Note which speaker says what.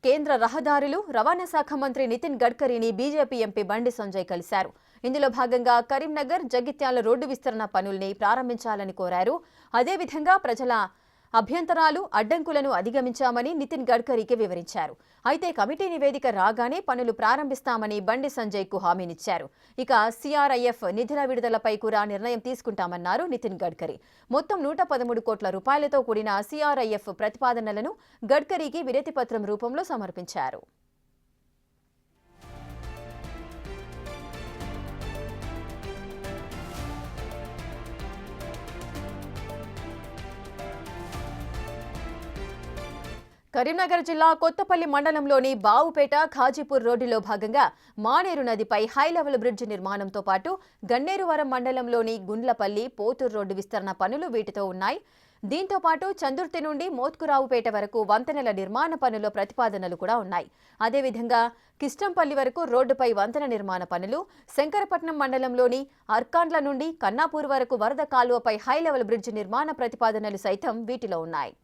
Speaker 1: కేంద్ర రహదారులు రవాణా శాఖ మంత్రి నితిన్ గడ్కరీని బీజేపీ ఎంపీ బండి సంజయ్ కలిశారు. ఇందులో భాగంగా కరీంనగర్ జగిత్యాల రోడ్డు విస్తరణ పనుల్ని ప్రారంభించాలని కోరారు. అదేవిధంగా ప్రజల అభ్యంతరాలు అడ్డంకులను అధిగమించామని నితిన్ గడ్కరీకి వివరించారు. అయితే కమిటీ నివేదిక రాగానే పనులు ప్రారంభిస్తామని బండి సంజయ్కు హామీనిచ్చారు. ఇక సిఆర్ఐఎఫ్ నిధుల విడుదలపై కూడా నిర్ణయం తీసుకుంటామన్నారు నితిన్ గడ్కరీ. మొత్తం 113 కోట్ల రూపాయలతో కూడిన సిఆర్ఐఎఫ్ ప్రతిపాదనలను గడ్కరీకి వినతి పత్రం రూపంలో సమర్పించారు. కరీంనగర్ జిల్లా కొత్తపల్లి మండలంలోని బావుపేట ఖాజీపూర్ రోడ్డులో భాగంగా మానేరు నదిపై హైలెవెల్ బ్రిడ్జ్ నిర్మాణంతో పాటు గన్నేరువరం మండలంలోని గుండ్లపల్లి పోతూరు రోడ్డు విస్తరణ పనులు వీటితో ఉన్నాయి. దీంతో పాటు చందుర్తి నుండి మోత్కురావుపేట వరకు వంతెనల నిర్మాణ పనుల ప్రతిపాదనలు కూడా ఉన్నాయి. అదేవిధంగా కిష్టంపల్లి వరకు రోడ్డుపై వంతెన నిర్మాణ పనులు, శంకరపట్నం మండలంలోని అర్కాండ్ల నుండి కన్నాపూర్ వరకు వరద కాలువపై హైలెవెల్ బ్రిడ్జ్ నిర్మాణ ప్రతిపాదనలు సైతం వీటిలో ఉన్నాయి.